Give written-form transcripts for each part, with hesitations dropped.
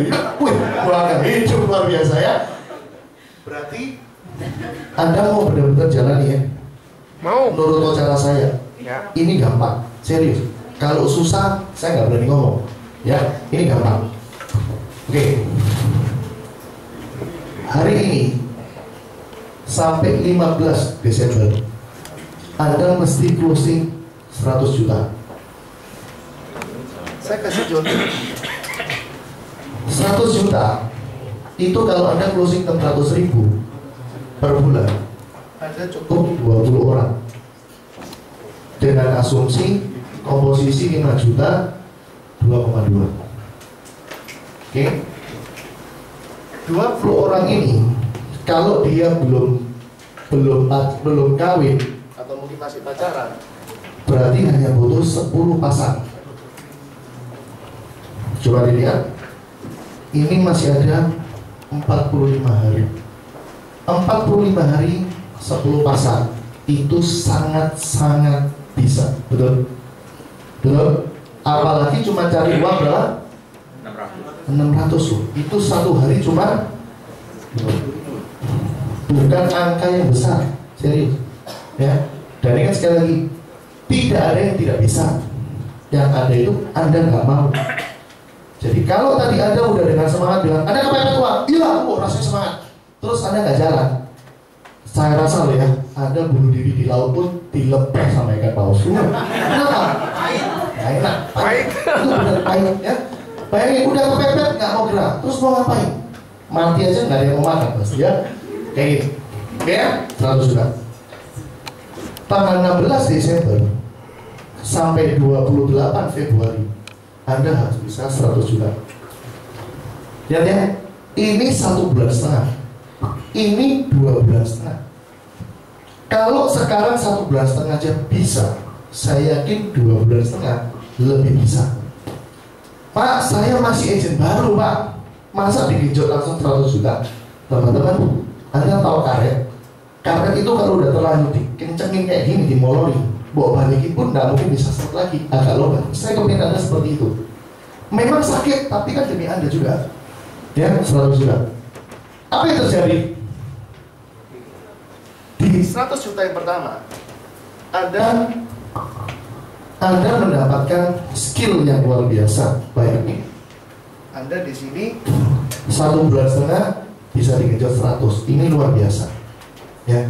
gitu. Wih, keluarga hidup luar biasa ya. Berarti Anda mau benar-benar jalan ya? Mau. Menurut cara saya, Ya. ini gampang, serius. Kalau susah, saya nggak berani ngomong. Ya, ini gampang. Oke. Hari ini sampai 15 Desember, Anda mesti closing 100 juta. Saya kasih contoh. 100 juta itu kalau Anda closing 600.000 per bulan, Anda cukup 20 orang dengan asumsi komposisi 5 juta 2,2. Oke, 20 orang ini kalau dia belum kawin atau mungkin masih pacaran, berarti hanya butuh 10 pasang. Coba dilihat, ini masih ada 45 hari. 45 hari 10 pasang itu sangat-sangat bisa, betul? Betul? Apalagi cuma cari uang berapa? 600 loh. Itu satu hari cuma, bukan angka yang besar, serius. Ya. Dan ini kan sekali lagi, tidak ada yang tidak bisa. Yang ada itu Anda nggak mau. Jadi kalau tadi Anda udah dengan semangat bilang, Anda kepepet uang, iya, aku rasanya semangat. Terus Anda nggak jalan, saya rasa loh ya, Anda bunuh diri di laut pun dilepeh sama ikan paus. Kenapa? Pahit. Nggak enak. Pahit. Itu benar pahit ya. Bayangin udah kepepet nggak mau gerak, terus mau ngapain? Mati aja nggak ada yang mau makan pasti ya. Kayak gini. Oke ya, 100 juta. Tanggal 16 Desember sampai 28 Februari Anda harus bisa 100 juta. Lihat ya, ini 1,5 bulan. Ini 2,5 bulan. Kalau sekarang 1,5 bulan aja bisa, saya yakin 2,5 bulan lebih bisa. Pak, saya masih agent baru Pak, masa digenjot langsung 100 juta? Teman-teman, Anda tahu karet? Karet itu kalau udah terlanjur dikencengin kayak gini, dimolori, bawa balikin pun nggak mungkin bisa start lagi, agak longgar. Saya kepingin Anda seperti itu. Memang sakit, tapi kan demi Anda juga. Ya, 100 juta. Apa yang terjadi? Di 100 juta yang pertama, Anda mendapatkan skill yang luar biasa. Bayangin, Anda di sini 1,5 bulan bisa digenjot 100. Ini luar biasa. Ya,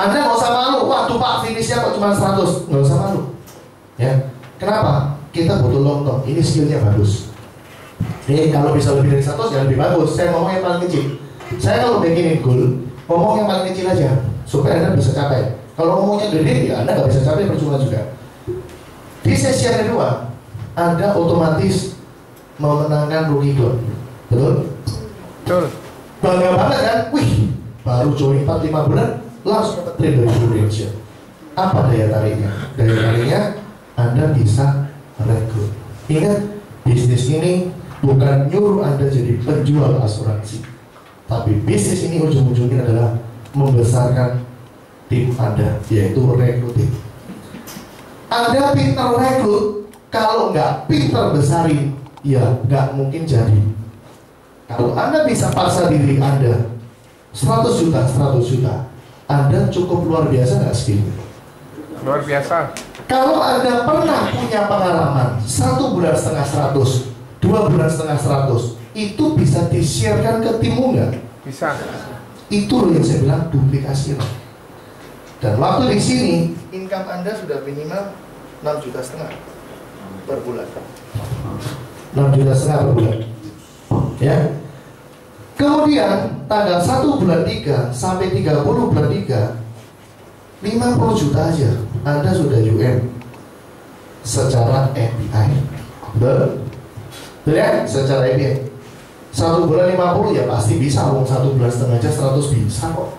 Anda nggak usah malu. Waduh Pak, finishnya kok cuma 100. Nggak usah malu. Ya, kenapa? Kita butuh long term. Ini skillnya bagus. Kalau bisa lebih dari 100 ya lebih bagus. Saya ngomong yang paling kecil. Saya kalau bikin goal, ngomong yang paling kecil aja supaya Anda bisa capai. Kalau ngomongnya gede, ya Anda nggak bisa capai, percuma juga. Di sesi yang kedua, Anda otomatis memenangkan rookie goal. Betul? Betul. Bangga banget kan? Wih, baru join 4-5 bulan langsung dapat trade dari Indonesia. Apa daya tariknya? Daya tariknya Anda bisa rekrut. Ingat, bisnis ini bukan nyuruh Anda jadi penjual asuransi, tapi bisnis ini ujung-ujungnya adalah membesarkan tim Anda, yaitu rekruting. Anda pintar rekrut, kalau nggak pintar besarin, ya nggak mungkin jadi. Kalau Anda bisa paksa diri Anda 100 juta, 100 juta, Anda cukup luar biasa nggak skillnya? Luar biasa. Kalau Anda pernah punya pengalaman 1,5 bulan 100, 2,5 bulan 100, itu bisa di-sharekan ke timmu nggak? Bisa. Itu loh yang saya bilang duplikasi. Dan waktu di sini, income Anda sudah minimal 6,5 juta per bulan. 6,5 juta per bulan. Ya. Kemudian tanggal 1 bulan 3 sampai 30 bulan 3, 50 juta aja Anda sudah UN secara API. Betul? Betul ya? Secara API 1 bulan 50 ya pasti bisa. 1,5 bulan aja 100 bisa kok.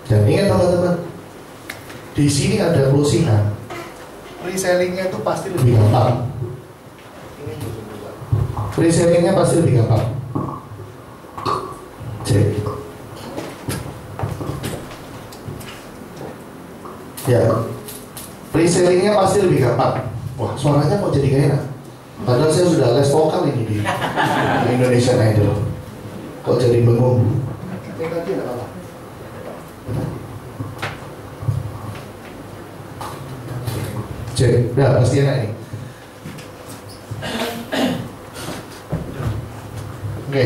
Dan ingat teman-teman, di sini ada closingan. Resellingnya itu pasti lebih gampang. Resellingnya pasti lebih gampang. Cek. Ya, resellingnya pasti lebih gampang. Wah, suaranya kok jadi gak enak. Padahal saya sudah les vokal ini di Indonesian Idol. Kok jadi bengong? TKG nggak apa-apa. Cek, udah pasti enak nih. Oke,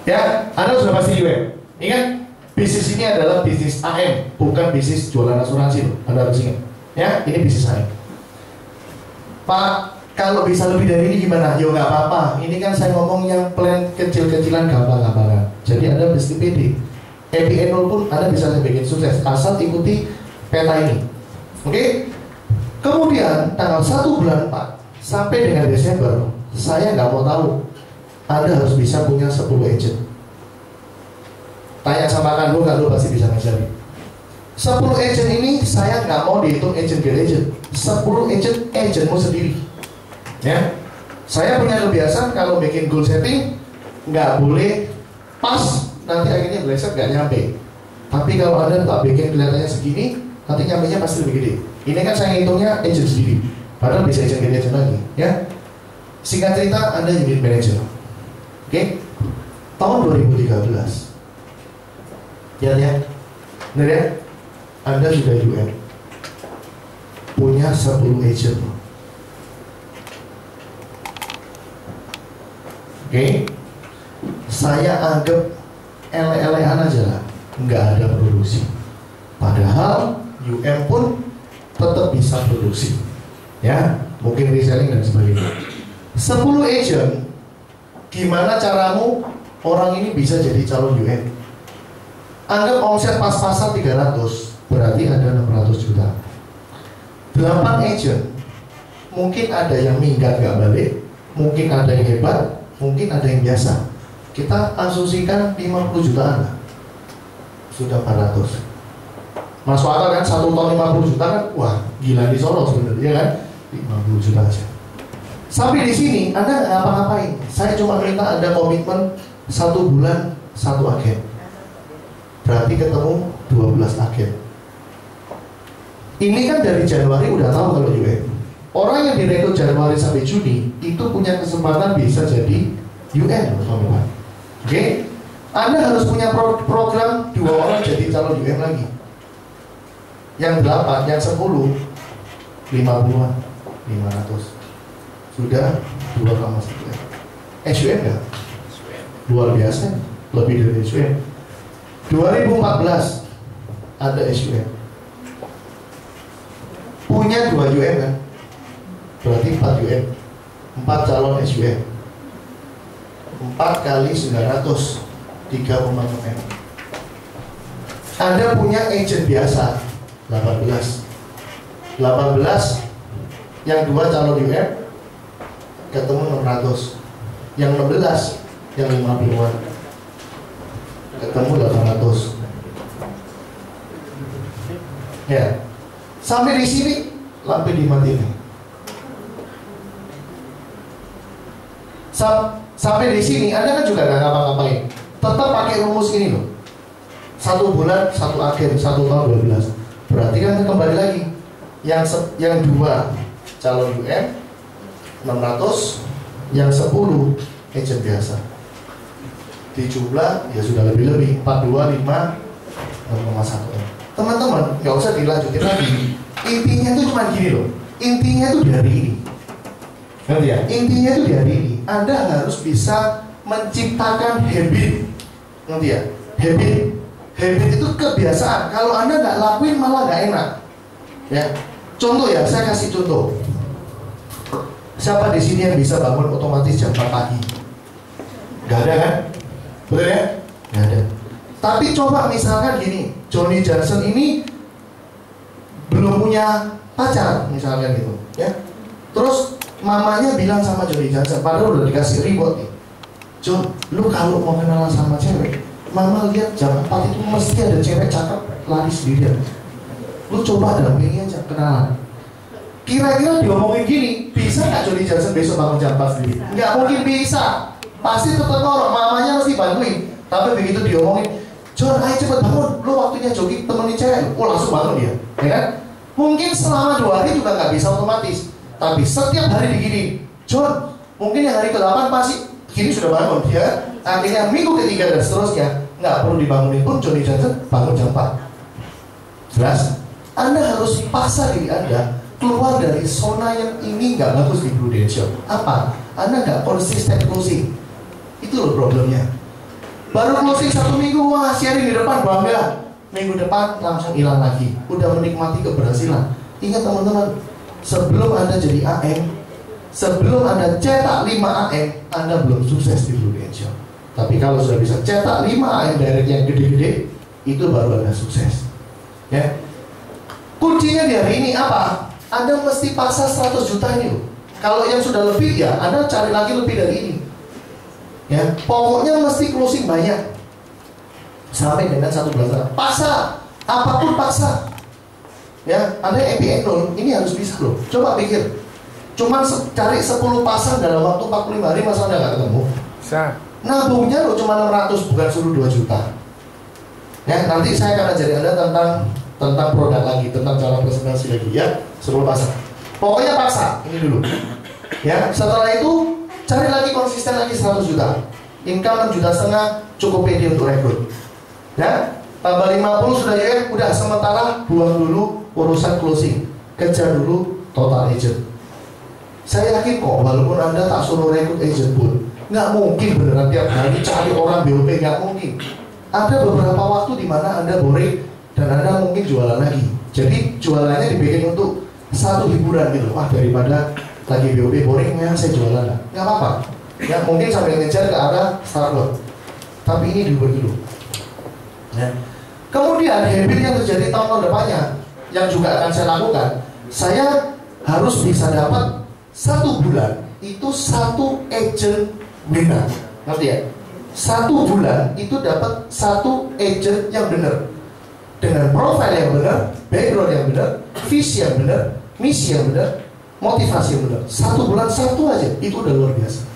ya, Anda sudah pasti UM. Ingat, bisnis ini adalah bisnis AM, bukan bisnis jualan asuransi. Anda harus ingat. Ya, ini bisnis AM. Pak, kalau bisa lebih dari ini gimana? Yo nggak apa-apa. Ini kan saya ngomong yang plan kecil-kecilan, gampang-gampangan. Jadi Anda mesti pede. EPN 0 pun Anda bisa bikin sukses asal ikuti peta ini. Oke? Kemudian tanggal 1 bulan 4 sampai dengan Desember, saya nggak mau tahu. Anda harus bisa punya 10 agent. Tanya sama Kandu pasti bisa ngajarin. 10 agent ini saya nggak mau dihitung agent per agent. 10 agentmu sendiri. Ya, saya punya kebiasaan kalau bikin goal setting nggak boleh pas, nanti akhirnya meleset nggak nyampe. Tapi kalau Anda tak bikin kelihatannya segini, nanti nyampenya pasti lebih gede. Ini kan saya hitungnya agent sendiri, padahal bisa agent gede agent lagi. Ya, singkat cerita Anda unit manager. Oke, tahun 2013. Ya, benar ya? Anda sudah UM, punya 10 agent. Oke, saya anggap ele-elean aja lah, nggak ada produksi. Padahal UM pun tetap bisa produksi, ya, mungkin reselling dan sebagainya. 10 agent, gimana caramu orang ini bisa jadi calon UM? Anggap omset pas-pasan 300, berarti ada 600 juta. 8 agent, mungkin ada yang minggat nggak balik, mungkin ada yang hebat, mungkin ada yang biasa. Kita asumsikan 50 jutaan lah, sudah 400. Masuk akal kan, 1 ton 50 juta kan, wah gila di Solo sebenarnya kan, 50 juta aja. Sampai di sini Anda nggak ngapa-ngapain. Saya cuma minta Anda komitmen 1 bulan 1 agen. Berarti ketemu 12 agen. Ini kan dari Januari udah tahu kalau UM. Orang yang direkrut Januari sampai Juni itu punya kesempatan bisa jadi UM, teman-teman. Oke? Anda harus punya program 2 orang jadi calon UM lagi. Yang 8, yang 10, 50-an, 500. Sudah 2,1 M. SUM nggak? Luar biasa, lebih dari SUM. 2014 ada SUM. Punya 2 UM kan? Berarti 4 UM. 4 calon SUM. 4 kali 900, 3,6 M. Anda punya agent biasa 18. 18 yang 2 calon UM ketemu 600. Yang 16 yang 50-an ketemu 800. Ya. Sampai di sini lampu dimatiin. Sampai di sini Anda kan juga nggak ngapa-ngapain. Tetap pakai rumus ini loh. 1 bulan 1 agen, 1 tahun 12. Berarti kan kembali lagi. Yang 2 calon UM 600, yang 10 agent biasa. Dijumlah ya sudah lebih-lebih 425 6,1 M. Teman-teman nggak usah dilanjutin lagi. Intinya itu cuma gini loh. Intinya itu dari ini. Ngerti ya? Intinya itu dari ini. Anda harus bisa menciptakan habit. Ngerti ya? Habit itu kebiasaan. Kalau Anda nggak lakuin malah nggak enak. Ya. Contoh ya, saya kasih contoh. Siapa di sini yang bisa bangun otomatis jam 4 pagi? Gak ada kan? Betul ya? Gak ada. Tapi coba misalkan gini, Johnny Johnson ini belum punya pacar, misalkan gitu, ya. Terus mamanya bilang sama Johnny Johnson, padahal udah dikasih reward nih. John, lu kalau mau kenalan sama cewek, mama lihat jam 4 itu mesti ada cewek cakep lari sendirian. Lu coba dampingi aja kenalan. Kira-kira diomongin gini, bisa nggak Johnny Johnson besok bangun jam 4 sendiri? Nggak mungkin bisa. Pasti tetap norok, mamanya mesti bantuin. Tapi begitu diomongin, John, ayo cepet bangun, lu waktunya jogging temenin cewek. Oh langsung bangun dia, ya kan? Mungkin selama 2 hari juga nggak bisa otomatis. Tapi setiap hari begini, John, mungkin yang hari ke-8 pasti kini sudah bangun, dia akhirnya minggu ketiga dan seterusnya nggak perlu dibangunin pun Johnny Johnson bangun jam 4. Jelas? Anda harus paksa diri Anda keluar dari zona yang ini nggak bagus di Prudential. Apa? Anda nggak konsisten closing. Itu loh problemnya. Baru closing 1 minggu, wah sharing di depan bangga. Minggu depan langsung hilang lagi. Udah menikmati keberhasilan. Ingat teman-teman, sebelum Anda jadi AM, sebelum Anda cetak 5 AM, Anda belum sukses di Prudential. Tapi kalau sudah bisa cetak 5 AM direct yang gede-gede, itu baru Anda sukses. Ya. Kuncinya di hari ini apa? Anda mesti pasang 100 juta ini loh. Kalau yang sudah lebih ya, Anda cari lagi lebih dari ini. Ya, pokoknya mesti closing banyak. Sampai dengan 1 bulan. Paksa, apapun paksa. Ya, Anda APN loh, ini harus bisa loh. Coba pikir. Cuman cari 10 pasang dalam waktu 45 hari, masa Anda nggak ketemu? Bisa. Nabungnya loh cuma 600, bukan suruh 2 juta. Ya, nanti saya akan ajari Anda tentang produk lagi, tentang cara presentasi lagi ya, sebelum pasang. Pokoknya paksa, ini dulu. Ya, setelah itu cari lagi konsisten lagi 100 juta. Income 6,5 juta cukup pede untuk rekrut. Ya, tambah 50 sudah ya, udah sementara buang dulu urusan closing, kejar dulu total agent. Saya yakin kok, walaupun Anda tak suruh rekrut agent pun, nggak mungkin beneran tiap hari cari orang BOP, nggak mungkin. Ada beberapa waktu di mana Anda boring dan Anda mungkin jualan lagi. Jadi jualannya dibikin untuk satu hiburan gitu. Wah, daripada lagi BOP boring, ya saya jualan lah. Nggak apa-apa. Ya mungkin sambil ngejar ke arah start. Tapi ini diubah dulu. Ya. Kemudian habit yang terjadi tahun depannya, yang juga akan saya lakukan, saya harus bisa dapat 1 bulan itu 1 agent winner. Ngerti ya? 1 bulan itu dapat 1 agent yang benar. Dengan profil yang benar, background yang benar, visi yang benar, misi yang benar, motivasi yang benar. 1 bulan 1 aja, itu udah luar biasa.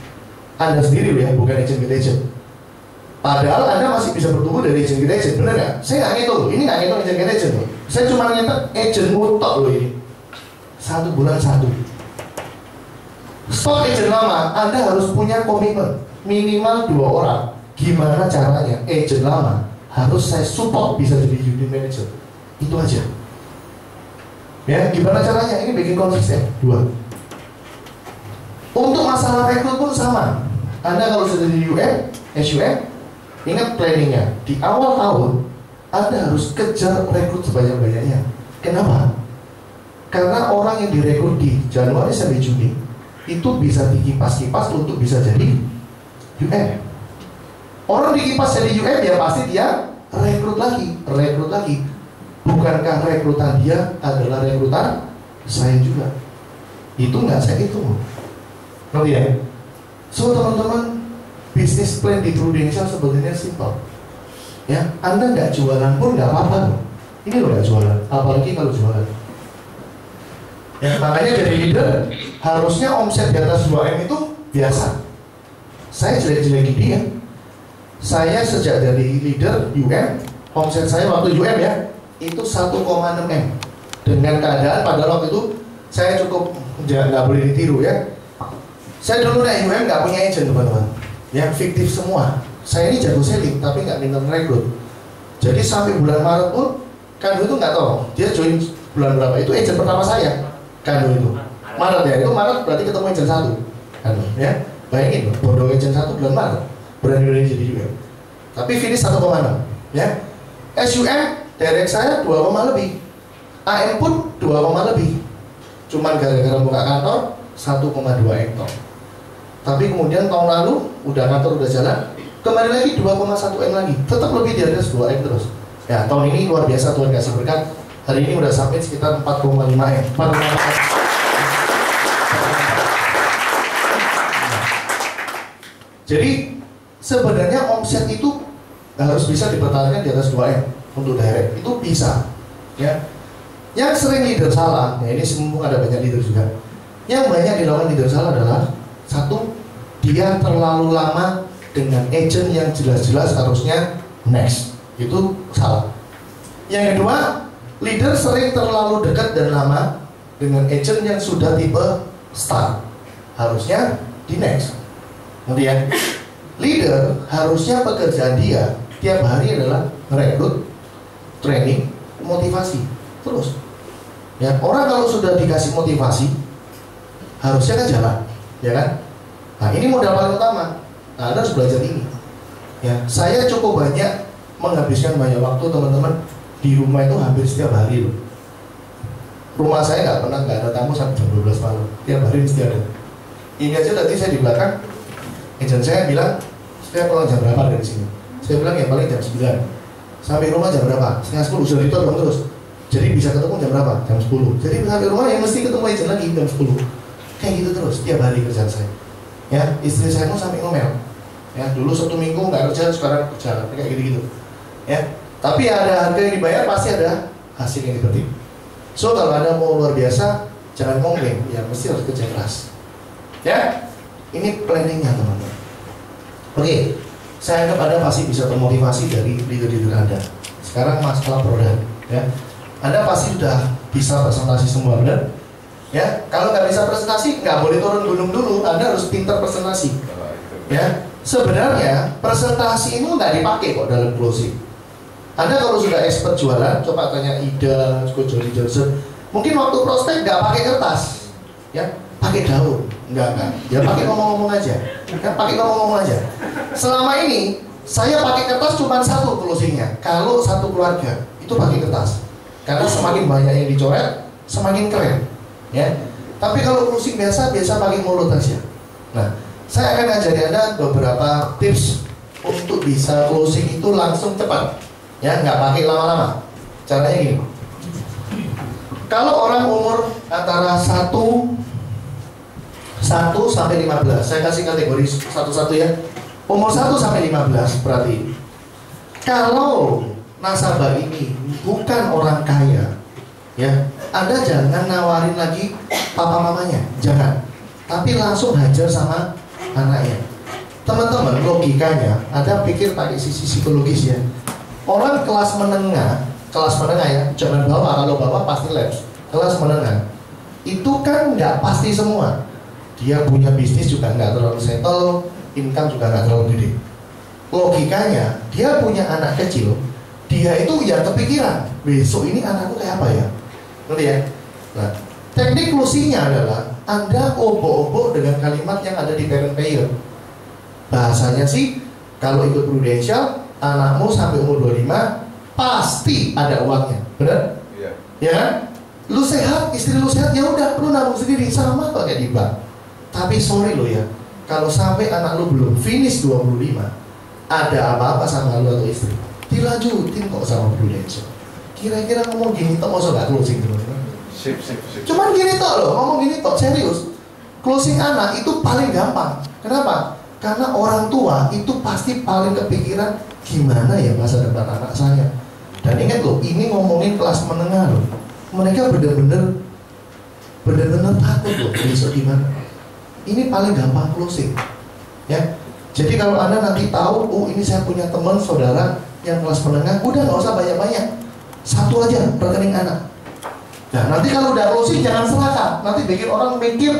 Anda sendiri loh ya, bukan agent get agent. Padahal Anda masih bisa bertumbuh dari agent get agent, benar nggak? Saya nggak ngitung loh, ini nggak ngitung agent get agent loh. Saya cuma ngitung agent mutok loh ini. 1 bulan 1. Stok agent lama, Anda harus punya komitmen minimal 2 orang. Gimana caranya? Agent lama harus saya support bisa jadi unit manager. Itu aja. Ya, gimana caranya? Ini bikin konsisten. 2. Untuk masalah rekrut pun sama. Anda kalau sudah di UM, SUM, ingat planningnya. Di awal tahun, Anda harus kejar rekrut sebanyak-banyaknya. Kenapa? Karena orang yang direkrut di Januari sampai Juni itu bisa dikipas-kipas untuk bisa jadi UM. Orang dikipas jadi UM ya pasti dia rekrut lagi. Bukankah rekrutan dia adalah rekrutan saya juga? Itu nggak saya hitung. Ngerti ya? So teman-teman, bisnis plan di Prudential sebenarnya simpel. Ya, Anda nggak jualan pun nggak apa-apa loh. Ini loh nggak jualan, apalagi kalau jualan. Ya, makanya jadi leader harusnya omset di atas 2M itu biasa. Saya jelek-jelekin dia. Saya sejak dari leader UM, omset saya waktu UM ya, itu 1,6M. Dengan keadaan pada waktu itu saya cukup nggak boleh ditiru ya. Saya dulu naik UM nggak punya agent teman-teman, yang fiktif semua. Saya ini jago selling tapi nggak minta rekrut. Jadi sampai bulan Maret pun Kando itu nggak tahu dia join bulan berapa. Itu agent pertama saya, Kando itu. Maret ya, itu Maret berarti ketemu agent 1 Kando ya. Bayangin loh, bodoh agent 1 bulan Maret berani jadi UM. Tapi finish 1,6 ya. SUM direct saya 2, lebih. AM pun 2, lebih. Cuman gara-gara buka kantor 1,2 hektar. Tapi kemudian tahun lalu udah kantor udah jalan, kembali lagi 2,1 M lagi, tetap lebih di atas 2 M terus. Ya tahun ini luar biasa, Tuhan kasih berkat. Hari ini udah sampai sekitar 4,5 M. Jadi sebenarnya omset itu harus bisa dipertahankan di atas 2 M untuk direct, itu bisa. Ya. Yang sering leader salah, ya ini mumpung ada banyak leader juga. Yang banyak dilakukan leader salah adalah 1, dia terlalu lama dengan agent yang jelas-jelas harusnya next. Itu salah. Yang kedua, leader sering terlalu dekat dan lama dengan agent yang sudah tipe start. Harusnya di next. Ngerti ya? Leader harusnya pekerjaan dia tiap hari adalah merekrut, training, motivasi terus. Ya, orang kalau sudah dikasih motivasi harusnya kan jalan, ya kan? Nah, ini modal paling utama. Nah, Anda harus belajar ini. Ya, saya cukup banyak menghabiskan banyak waktu teman-teman di rumah itu hampir setiap hari loh. Rumah saya nggak ada tamu sampai jam 12 malam. Tiap hari mesti ada. Ini aja tadi saya di belakang, agent saya bilang, saya pulang jam berapa dari sini? Saya bilang ya paling jam 9. Sampai rumah jam berapa? Setengah 10, sudah ditolong terus. Jadi bisa ketemu jam berapa? Jam 10. Jadi sampai rumah ya mesti ketemu agent lagi jam 10. Kayak gitu terus, tiap hari kerjaan saya. Ya, istri saya pun sampai ngomel. Ya, dulu 1 minggu nggak kerja, sekarang kerja, kayak gitu-gitu. Ya, tapi ada harga yang dibayar, pasti ada hasil yang dipetik. So kalau Anda mau luar biasa, jangan komplain, ya mesti harus kerja keras. Ya, ini planningnya teman-teman. Oke, saya anggap Anda pasti bisa termotivasi dari leader-leader Anda. Sekarang masalah produk, ya. Anda pasti sudah bisa presentasi semua, benar? Ya, kalau nggak bisa presentasi, nggak boleh turun gunung dulu. Anda harus pintar presentasi. Ya, sebenarnya presentasi ini nggak dipakai kok dalam closing. Anda kalau sudah expert jualan, coba tanya Ida, Johnny Johnson. Mungkin waktu prospek nggak pakai kertas, ya, pakai daun, enggak. Ya pakai ngomong-ngomong aja, kan pakai ngomong-ngomong aja. Selama ini saya pakai kertas cuma satu closingnya. Kalau satu keluarga itu pakai kertas, karena semakin banyak yang dicoret, semakin keren, ya. Tapi kalau closing biasa pakai mulut aja. Nah, saya akan ajari Anda beberapa tips untuk bisa closing itu langsung cepat. Ya, nggak pakai lama-lama. Caranya gini. Kalau orang umur antara 1 sampai 15, saya kasih kategori satu-satu ya. Umur 1 sampai 15 berarti. Kalau nasabah ini bukan orang kaya, ya, Anda jangan nawarin lagi papa mamanya, jangan. Tapi langsung hajar sama anaknya. Teman-teman, logikanya, Anda pikir pakai sisi psikologis ya. Orang kelas menengah ya, jangan bawah, kalau bawah pasti labs. Kelas menengah itu kan nggak pasti semua. Dia punya bisnis juga nggak terlalu settle, income juga nggak terlalu gede. Logikanya, dia punya anak kecil, dia itu ya kepikiran, besok ini anakku kayak apa ya? Ngerti ya? Nah, teknik closingnya adalah Anda obok-obok dengan kalimat yang ada di parent payer. Bahasanya sih, kalau ikut Prudential, anakmu sampai umur 25 pasti ada uangnya, benar? Iya. Ya kan? Lu sehat, istri lu sehat, ya udah, lu nabung sendiri sama kayak di bank. Tapi sorry lo ya, kalau sampai anak lu belum finish 25, ada apa-apa sama lu atau istri, dilanjutin kok sama Prudential. Kira-kira ngomong gini toh, masa nggak closing dulu? Sip. Cuman gini toh lo, ngomong gini toh, serius. Closing anak itu paling gampang. Kenapa? Karena orang tua itu pasti paling kepikiran gimana ya masa depan anak saya. Dan ingat loh, ini ngomongin kelas menengah loh. Mereka bener-bener takut loh besok gimana. Ini paling gampang closing, ya. Jadi kalau Anda nanti tahu, oh ini saya punya teman saudara yang kelas menengah, udah nggak usah banyak-banyak, satu aja rekening anak. Nah nanti kalau udah closing jangan serahkan. Nanti bikin orang mikir,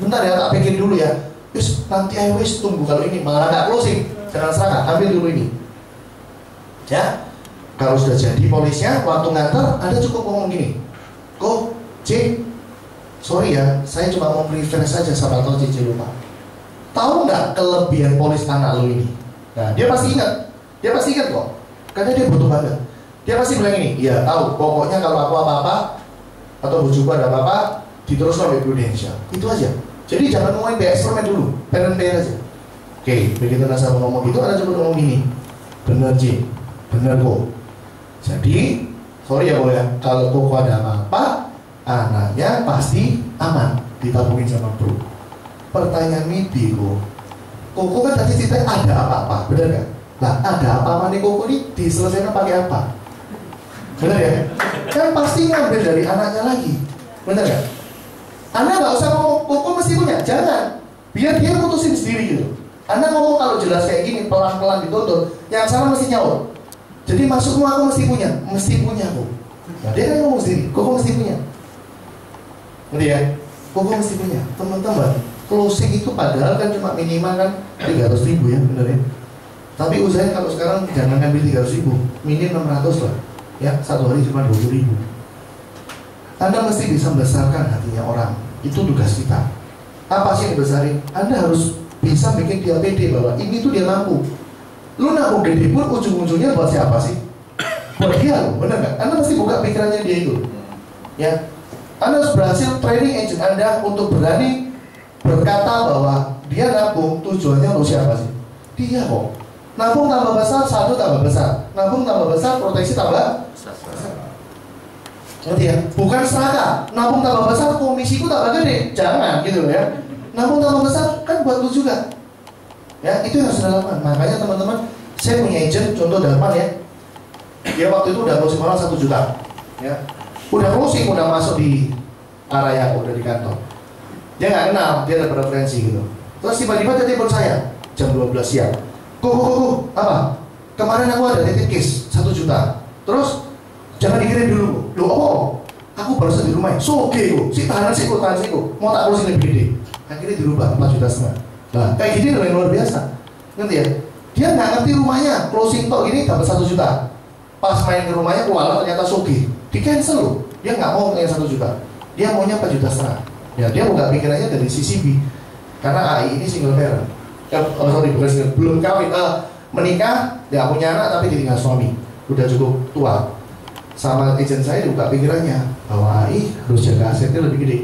bentar ya tak bikin dulu ya. Terus nanti ayo wis tunggu kalau ini malah nggak closing, jangan serahkan, ambil dulu ini. Ya, kalau sudah jadi polisnya, waktu nganter, Anda cukup ngomong gini, kok C, sorry ya, saya cuma mau prefer saja sama tahu Cici lupa. Tahu nggak kelebihan polis anak lo ini? Nah, dia pasti ingat kok, karena dia butuh banget. Dia pasti bilang ini, iya tahu, pokoknya kalau aku apa-apa atau bujuku ada apa-apa, diteruskan oleh Prudential. Itu aja. Jadi jangan ngomongin kayak eksperimen dulu, parent payer aja. Oke, begitu nasabah ngomong gitu, Anda coba ngomong gini, bener Ci, bener kok. Jadi, sorry ya Bo ya, kalau koko ada apa-apa, anaknya pasti aman, ditabungin sama Bro. Pertanyaan mimpi koko kan tadi cerita ada apa-apa, bener kan? Nah, ada apa-apa nih koko nih, diselesaikan pakai apa? Bener ya? Kan pasti ngambil dari anaknya lagi, bener kan? Anda nggak usah ngomong, koko mesti punya, jangan. Biar dia putusin sendiri gitu. Anda ngomong kalau jelas kayak gini, pelan-pelan dituntun, yang salah mesti nyaut. Jadi maksudmu aku mesti punya kok. Nah, dia kan ngomong sendiri, koko mesti punya. Ngerti ya? Koko mesti punya. Teman-teman, closing itu padahal kan cuma minimal kan 300.000 ya, bener ya. Tapi usahain kalau sekarang jangan ngambil 300.000, minim 600 lah. Ya, satu hari cuma 20.000. Anda mesti bisa membesarkan hatinya orang. Itu tugas kita. Apa sih yang dibesarin? Anda harus bisa bikin dia pede bahwa ini tuh dia mampu. Lu nabung gede pun ujung-ujungnya buat siapa sih? Buat dia loh, bener nggak? Anda mesti buka pikirannya dia itu. Ya, Anda harus berhasil training agent Anda untuk berani berkata bahwa dia nabung tujuannya untuk siapa sih? Dia kok. Nabung tambah besar, saldo tambah besar. Nabung tambah besar, proteksi tambah besar. Ngerti ya? Bukan serakah. Nabung tambah besar, komisiku tambah gede. Jangan gitu loh ya. Nabung tambah besar kan buat lu juga. Ya, itu yang harus dilakukan. Makanya teman-teman, saya punya agent, contoh Darman ya. Dia waktu itu udah closing orang 1 juta. Ya. Udah closing, udah masuk di area, udah di kantor. Dia nggak kenal, dia ada preferensi gitu. Terus tiba-tiba dia telepon saya jam 12 siang. Go, apa? Kemarin aku ada titip case 1 juta. Terus jangan dikirim dulu. Loh, oh, aku baru saja di rumah. Soge kok, si tahanan sih kok, mau tak closing lebih gede. Akhirnya dirubah 4,5 juta. Nah, kayak gini yang luar biasa. Ngerti ya? Dia nggak ngerti rumahnya, closing tok gini dapat 1 juta. Pas main ke rumahnya keluar ternyata soge. Di cancel loh. Dia nggak mau yang 1 juta. Dia maunya 4,5 juta. Ya, dia buka pikirannya dari sisi B. Karena AI ini single parent. Bukan single, belum kawin, menikah, nggak punya anak tapi ditinggal suami. Udah cukup tua. Sama agent saya dibuka pikirannya bahwa AI harus jaga asetnya lebih gede.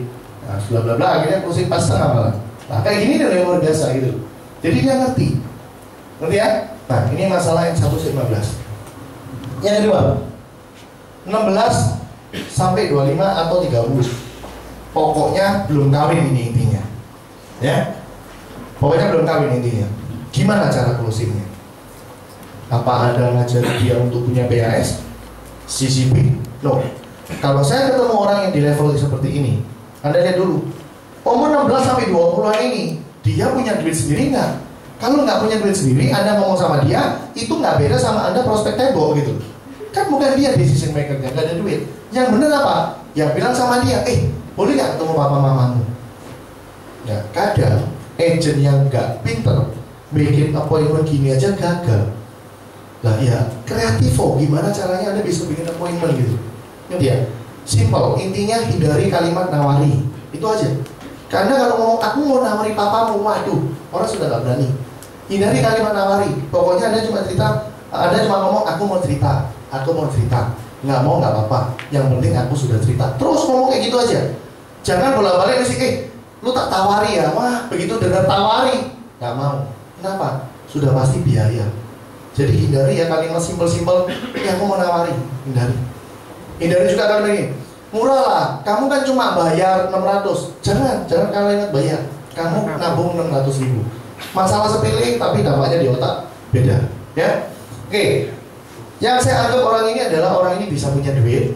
Nah, bla bla bla, akhirnya closing pas setengah malah. Nah, kayak gini udah luar biasa gitu. Jadi dia ngerti ya? Nah, ini masalah yang 1-15. Yang kedua, 16 sampai 25 atau 30. Pokoknya belum kawin ini intinya. Ya. Pokoknya belum kawin intinya. Gimana cara closingnya? Apa Anda ngajar dia untuk punya PAS? CCP? No. Kalau saya ketemu orang yang di level seperti ini, Anda lihat dulu. Umur 16 sampai 20-an ini, dia punya duit sendiri nggak? Kalau nggak punya duit sendiri, Anda ngomong sama dia, itu nggak beda sama Anda prospek tembok gitu. Kan bukan dia decision maker-nya, nggak ada duit. Yang bener apa? Yang bilang sama dia, boleh nggak ketemu papa mamamu? Ya, kadang agent yang nggak pinter, bikin appointment gini aja gagal. Lah ya, kreativo, gimana caranya Anda bisa bikin appointment gitu? Ngerti ya? Simple, intinya hindari kalimat nawari. Itu aja. Karena kalau ngomong, aku mau nawari papamu, waduh, orang sudah gak berani. Hindari kalimat nawari. Pokoknya Anda cuma cerita, Anda cuma ngomong, aku mau cerita. Nggak mau nggak apa-apa. Yang penting aku sudah cerita. Terus ngomong kayak gitu aja. Jangan bolak-balik mesti, lu tak tawari ya. Wah, begitu dengar tawari, nggak mau. Kenapa? Sudah pasti biaya. Jadi hindari ya kalimat simpel-simpel. Ya aku mau nawari, hindari. Hindari juga kalimat ini. Murah lah, kamu kan cuma bayar 600. Jangan kalimat bayar. Kamu nabung 600.000. Masalah sepele tapi dampaknya di otak beda. Ya, oke. Yang saya anggap orang ini adalah orang ini bisa punya duit,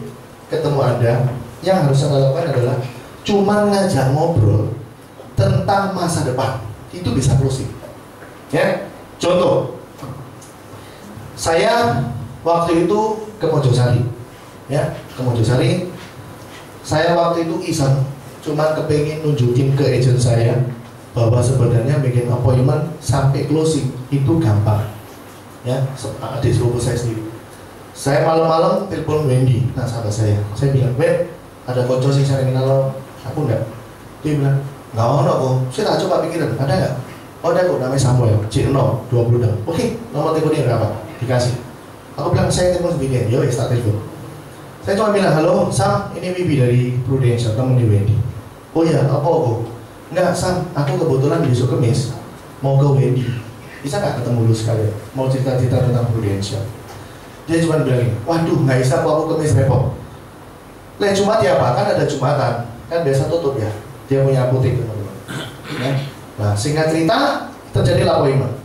ketemu Anda. Yang harus Anda lakukan adalah cuma ngajak ngobrol tentang masa depan. Itu bisa closing. Ya, contoh. Saya waktu itu ke Mojosari. Ya, ke Mojosari. Saya waktu itu iseng, cuma kepengen nunjukin ke agent saya bahwa sebenarnya bikin appointment sampai closing itu gampang. Ya, adik sepupu saya sendiri. Saya malam-malam telepon Wendy, nah sahabat saya bilang, Wen, ada kocok sih saya kenal aku enggak? Dia bilang, nggak ada kok. Saya tak coba pikiran, ada nggak? Oh ada kok, namanya Samuel, C0, 20 dah. Oke, nomor teleponnya berapa? Dikasih. Aku bilang saya telepon begini, yo tak telepon. Saya cuma bilang, halo Sam, ini Wibi dari Prudential, temen di Wendy. Oh iya, apa kok? Enggak Sam, aku kebetulan besok Kamis mau ke Wendy. Bisa nggak ketemu dulu sekalian? Mau cerita-cerita tentang Prudential. Dia cuma bilang ini, waduh nggak bisa kok, aku Kamis repot. Lah Jumat ya Pak, kan ada Jumatan, kan biasa tutup ya. Dia punya apotek teman-teman. Ya. Nah singkat cerita, terjadilah appointment.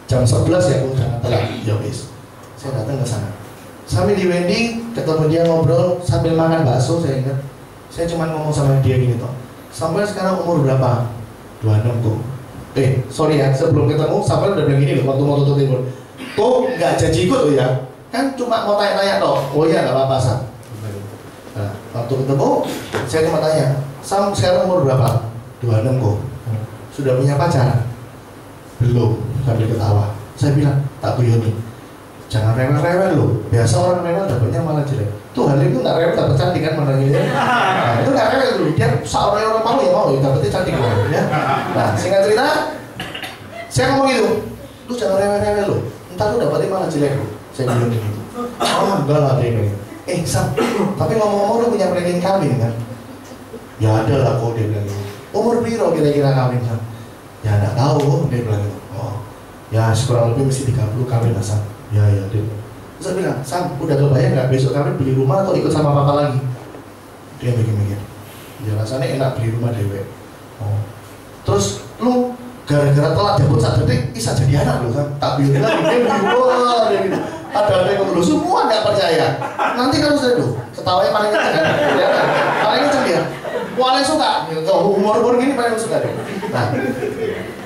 Jam 11 ya, aku jangan telat. Ya guys, saya datang ke sana. Sambil di Wendy, ketemu dia ngobrol sambil makan bakso, saya ingat. Saya cuma ngomong sama dia gini toh. Sampai sekarang umur berapa? 26 kok. Sorry ya, sebelum ketemu Samuel udah bilang gini loh, waktu mau tutup telepon. Tuh nggak janji ikut loh ya. Kan cuma mau tanya-tanya toh. Oh iya nggak apa-apa Sam. Nah, waktu ketemu saya cuma tanya, Sam sekarang umur berapa? 26 kok. sudah punya pacar? Belum, sambil ketawa. Saya bilang, tak guyoni, jangan rewel-rewel loh. Biasa orang rewel dapatnya malah jelek. Tuh hal itu nggak rewel dapat cantik kan menangnya. Nah, itu nggak rewel dulu. Dia seorang orang mau ya dapetnya cantik ya. Nah, singkat cerita, saya ngomong gitu, lu jangan rewel-rewel loh. Ntar lu dapetnya malah jelek loh. Saya bilang gitu. Oh enggak lah dia bilang. Sam, tapi ngomong-ngomong lu punya planning kawin kan? Ya ada lah kok, dia bilang gitu. Umur piro kira-kira kawin Sam? Ya nggak tahu, dia bilang gitu. Oh, ya kurang lebih mesti 30 kawin lah Sam. Ya dia. Terus saya bilang, Sam, udah kebayang nggak besok kawin beli rumah atau ikut sama papa lagi? Dia mikir-mikir. Ya rasanya enak beli rumah dewe. Oh. Terus lu gara-gara telat jemput saat detik bisa jadi anak lu Sam. Tak bilang lagi dia bilang, dia gitu. Ada yang ngomong, semua nggak percaya. Nanti kalau sudah tuh ketawanya paling kenceng kan? Ya kan? Paling kenceng dia. Paling suka. Umur gini paling suka deh. Nah,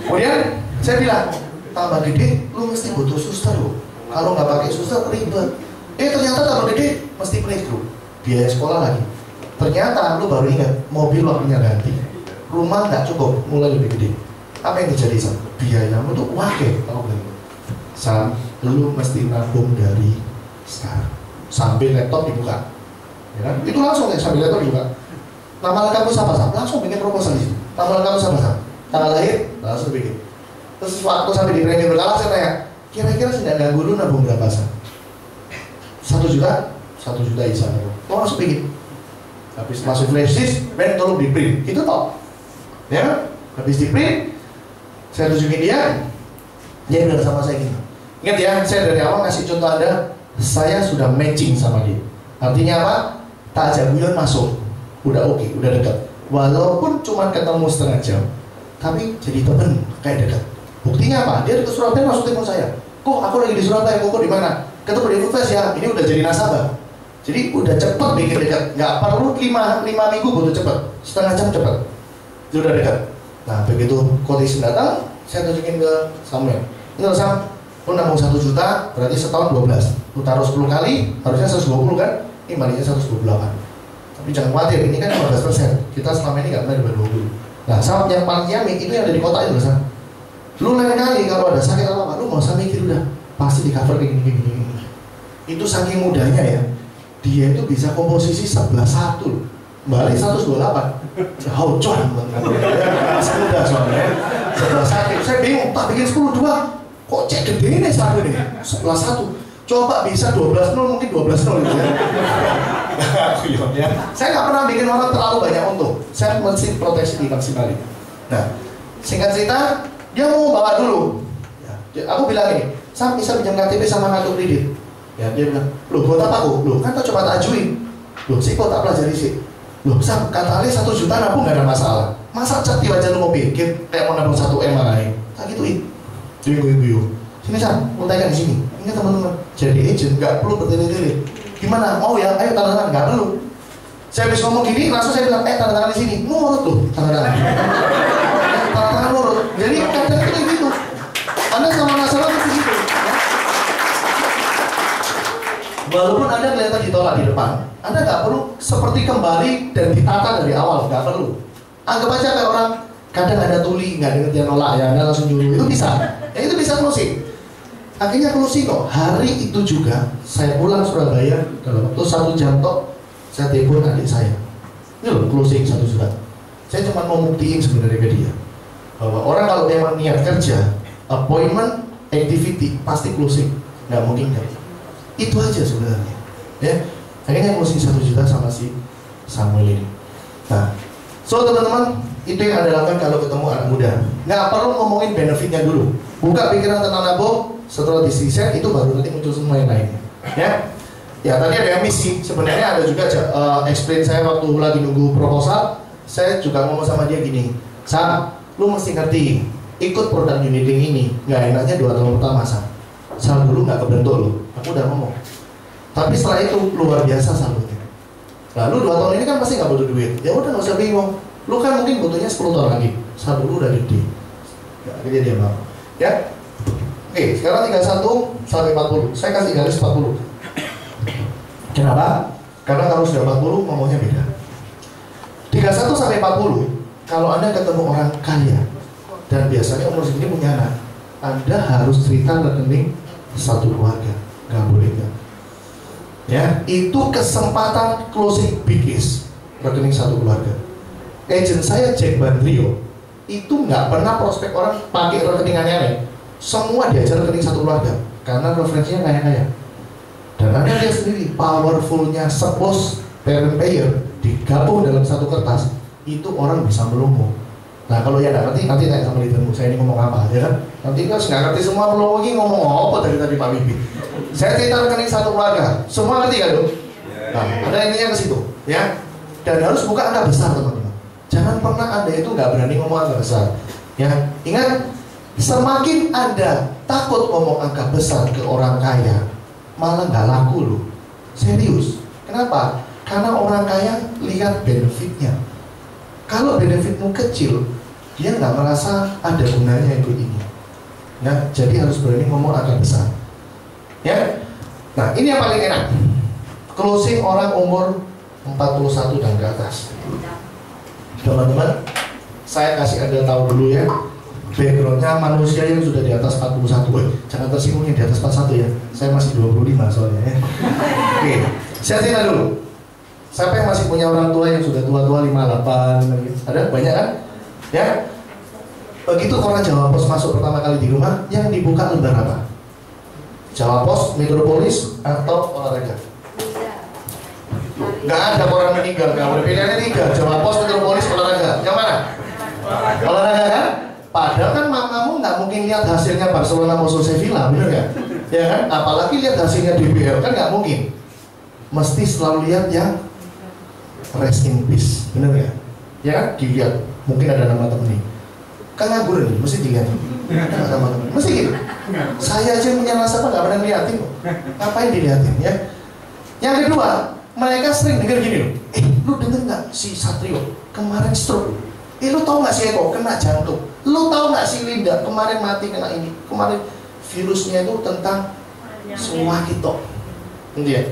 kemudian saya bilang, tambah gede, lu mesti butuh suster lo. Kalau nggak pakai suster ribet. Ternyata tambah gede mesti playgroup, biaya sekolah lagi. Ternyata lu baru ingat mobil waktunya ganti, rumah nggak cukup, mulai lebih gede. Apa yang terjadi Sam? Biayamu tuh wakil. Tahu nggak? Sam, lu mesti nabung dari sekarang. Sambil laptop dibuka, ya kan? Itu langsung ya sambil laptop dibuka. Nama lengkap lu siapa Sam? Langsung bikin proposal di situ. Nama lengkap lu siapa Sam? Tanggal lahir? Langsung bikin. Terus waktu sampai di training berkala saya tanya, kira-kira sih nggak ganggu lu nabung berapa Sam? 1 juta? 1 juta isa. Oh langsung bikin. Habis masuk flash disk, ben tolong di print. Itu toh, ya? Habis di print, saya tunjukin dia bilang sama saya gini. Ingat ya, saya dari awal ngasih contoh Anda, saya sudah matching sama dia. Artinya apa? Tak ajak guyon masuk, udah oke, udah dekat. Walaupun cuma ketemu setengah jam, tapi jadi temen, kayak dekat. Buktinya apa? Dia ke Surabaya masuk telepon saya. Kok aku lagi di Surabaya, kok di mana? Ketemu di Foodfest ya, ini udah jadi nasabah. Jadi udah cepet bikin dekat, nggak perlu 5 minggu butuh cepet, setengah jam cepet, udah dekat. Nah begitu quotation datang, saya tunjukin ke Samuel. Ini loh Sam, lu nabung 1 juta, berarti setahun 12. Lu taruh 10 kali, harusnya 120 kan? Ini balinya 128. Tapi jangan khawatir, ini kan 15%. Kita selama ini nggak pernah di 20. Nah Sam, yang paling nyamik itu yang ada di kota itu loh Sam. Lu lain kali kalau ada sakit apa-apa, lu nggak usah mikir udah, pasti di cover kayak gini. Itu saking mudahnya ya, dia itu bisa komposisi 11-1 balik 128. How cuan masih muda soalnya. 11-1, saya bingung, tak bikin 10-2 kok cek gede ini satu nih, 11-1 coba bisa 12-0 mungkin 12-0 gitu ya. Saya nggak pernah bikin orang terlalu banyak untung, saya mesti proteksi dimaksimalin. Nah, singkat cerita, dia mau bawa dulu ya, aku bilang ini, Sam bisa pinjam KTP sama kartu kredit ya, dia bilang, loh buat apa aku? Loh kan coba tak ajuin, loh sih kok tak pelajari sih. Loh Sam, kata Ali 1 juta nabung gak ada masalah. Masa cat aja lu mau bikin kayak mau nabung 1 M lain. Tak gituin. Guyu. Sini Sam, mau tanya di sini. Ini teman-teman, jadi agent nggak perlu bertele-tele. Gimana? Mau ya? Ayo tanda tangan, nggak perlu. Saya habis ngomong gini, langsung saya bilang, tanda tangan di sini. Nurut tuh, tanda tangan. Tanda tangan nurut. Jadi kadang itu kayak gitu. Anda sama masalah seperti itu. Walaupun Anda kelihatan ditolak di depan, Anda nggak perlu seperti kembali dan ditata dari awal, nggak perlu. Anggap aja kayak orang kadang ada tuli, nggak dengar dia nolak ya, Anda langsung nyuruh, itu bisa. Ya itu bisa closing. Akhirnya closing kok. Hari itu juga saya pulang Surabaya dalam waktu 1 jam tok, saya telepon adik saya. Ini loh closing 1 juta. Saya cuma mau buktiin sebenarnya ke dia bahwa orang kalau memang niat kerja, appointment, activity pasti closing, nggak mungkin kan. Itu aja sebenarnya. Ya, akhirnya closing 1 juta sama si Samuel ini. Nah, so teman-teman, itu yang Anda lakukan kalau ketemu anak muda. Nggak perlu ngomongin benefitnya dulu. Buka pikiran tentang nabung, setelah disisir itu baru nanti muncul semua yang lainnya. Ya tadi ada yang misi. Sebenarnya ada juga explain saya waktu lagi nunggu proposal. Saya juga ngomong sama dia gini, Sam, lu mesti ngerti, ikut produk unit link ini nggak enaknya 2 tahun pertama Sam dulu nggak kebentuk lu. Aku udah ngomong. Tapi setelah itu luar biasa salutnya. Lalu 2 tahun ini kan pasti nggak butuh duit. Ya udah nggak usah bingung. Lu kan mungkin butuhnya 10 tahun lagi. Sam dulu udah gede. Ya, akhirnya dia mau. Ya. Oke, sekarang 31 sampai 40. Saya kasih garis 40. Kenapa? Karena kalau sudah 40 ngomongnya beda. 31 sampai 40, kalau Anda ketemu orang kaya, dan biasanya umur segini punya anak, Anda harus cerita rekening satu keluarga, nggak boleh nggak. Ya, itu kesempatan closing big case, rekening satu keluarga. Agent saya Jack Bandrio itu nggak pernah prospek orang pakai rekening aneh-aneh. Semua diajar rekening satu keluarga karena referensinya kaya-kaya. Dan Anda lihat sendiri powerfulnya suppose parent payer digabung dalam satu kertas, itu orang bisa melumpuh. Nah kalau ya nggak ngerti, nanti tanya sama leadermu, saya ini ngomong apa, ya kan? Nanti kan nggak ngerti semua melumpuh ini ngomong apa dari tadi Pak Bibi. Saya cerita rekening satu keluarga, semua ngerti kan dong? Nah, ada ininya ke situ, ya. Dan harus buka angka besar teman-teman. Jangan pernah Anda itu nggak berani ngomong angka besar, ya. Ingat, semakin Anda takut ngomong angka besar ke orang kaya, malah nggak laku loh. Serius. Kenapa? Karena orang kaya lihat benefitnya. Kalau benefitmu kecil, dia nggak merasa ada gunanya ikut ini. Ya, jadi harus berani ngomong angka besar. Ya. Nah, ini yang paling enak. Closing orang umur 41 dan ke atas. Teman-teman, saya kasih Anda tahu dulu ya. Backgroundnya manusia yang sudah di atas 41. Jangan tersinggung yang di atas 41 ya. Saya masih 25 soalnya ya. Oke, saya cerita dulu. Siapa yang masih punya orang tua yang sudah tua-tua 58 gitu? Ada? Banyak kan? Ya. Begitu koran Jawa Pos masuk pertama kali di rumah, yang dibuka lembar apa? Jawa Pos, Metropolis, atau olahraga? Nggak ada koran meninggal, nggak boleh. Pilihannya 3, Jawa Pos, Metropolis, olahraga. Yang mana? Olahraga kan? Padahal kan mamamu nggak mungkin lihat hasilnya Barcelona musuh Sevilla, bener nggak? Ya kan? Apalagi lihat hasilnya DBL, kan nggak mungkin. Mesti selalu lihat yang rest in peace, bener nggak? Ya kan? Dilihat. Mungkin ada nama temen nih. Kan nganggur nih, mesti dilihat. Nama temen, mesti gitu. Saya aja punya rasa apa nggak pernah ngeliatin, ngapain dilihatin ya? Yang kedua, mereka sering denger gini loh. Lu denger nggak si Satrio kemarin stroke? Lu tahu nggak si Eko kena jantung? Lu tahu nggak si Linda kemarin mati kena ini? Kemarin virusnya itu tentang semua gitu. Ya.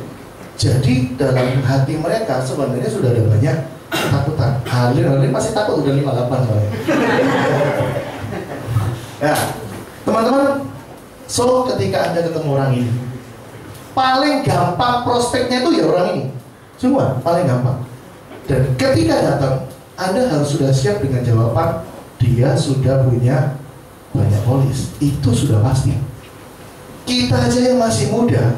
Jadi dalam hati mereka sebenarnya sudah ada banyak ketakutan. Halil masih takut udah 58 soalnya. Ya, teman-teman. So ketika Anda ketemu orang ini, paling gampang prospeknya itu ya orang ini. Semua paling gampang. Dan ketika datang, Anda harus sudah siap dengan jawaban dia sudah punya banyak polis. Itu sudah pasti. Kita aja yang masih muda,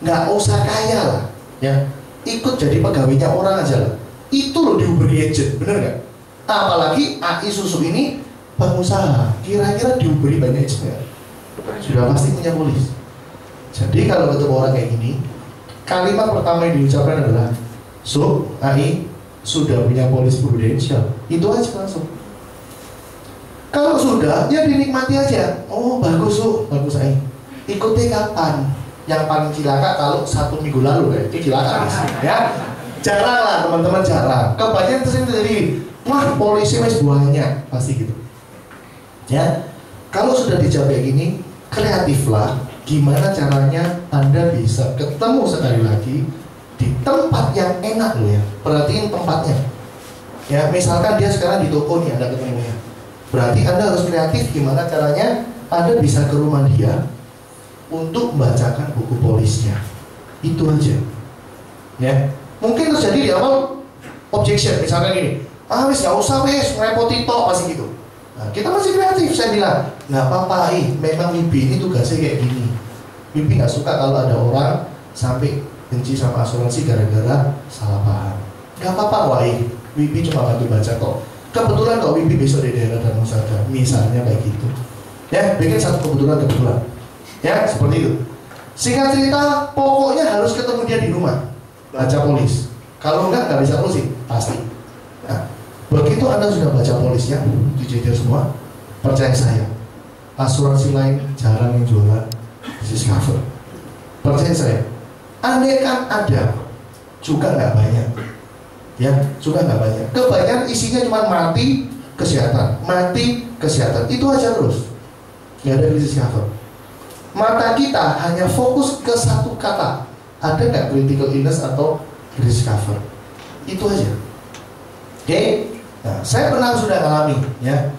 nggak usah kaya lah, ya. Ikut jadi pegawainya orang aja lah. Itu loh diuberi agent, bener nggak? Apalagi AI Susu ini pengusaha. Kira-kira diuberi banyak agent nggak? Sudah pasti punya polis. Jadi kalau ketemu orang kayak gini, kalimat pertama yang diucapkan adalah, so, AI sudah punya polis prudensial. Itu aja langsung. Kalau sudah, ya dinikmati aja. Oh bagus so, bagus AI. Ikuti kapan? Yang paling cilaka kalau 1 minggu lalu ya, itu cilaka ya. Jarang lah teman-teman, jarang. Kebanyakan sering terjadi, wah polisi wes banyak, pasti gitu. Ya, kalau sudah dijawab kayak gini, kreatiflah. Gimana caranya Anda bisa ketemu sekali lagi di tempat yang enak loh ya. Perhatiin tempatnya. Ya, misalkan dia sekarang di toko nih Anda ketemunya. Berarti Anda harus kreatif gimana caranya Anda bisa ke rumah dia untuk membacakan buku polisnya. Itu aja. Ya. Mungkin terjadi di awal objection, misalkan gini, wis gak usah wis ngerepoti tok pasti gitu. Nah, kita masih kreatif, saya bilang, nggak apa-apa, memang Wibi ini tugasnya kayak gini. Wibi nggak suka kalau ada orang sampai benci sama asuransi gara-gara salah paham. Nggak apa-apa, Wibi cuma bantu baca kok. Kebetulan kok Wibi besok di daerah dan Musada, misalnya kayak gitu. Ya, bikin satu kebetulan. Ya, seperti itu. Singkat cerita, pokoknya harus ketemu dia di rumah. Baca polis. Kalau nggak bisa closing, pasti. Nah, begitu Anda sudah baca polisnya, dijejer semua, percaya saya, asuransi lain jarang yang jualan disease cover. Percaya saya, andai kan ada, juga nggak banyak. Ya, juga nggak banyak. Kebanyakan isinya cuma mati kesehatan, itu aja terus. Nggak ada disease cover. Mata kita hanya fokus ke satu kata. Ada nggak critical illness atau risk cover? Itu aja. Oke? Nah, saya pernah sudah ngalami, ya.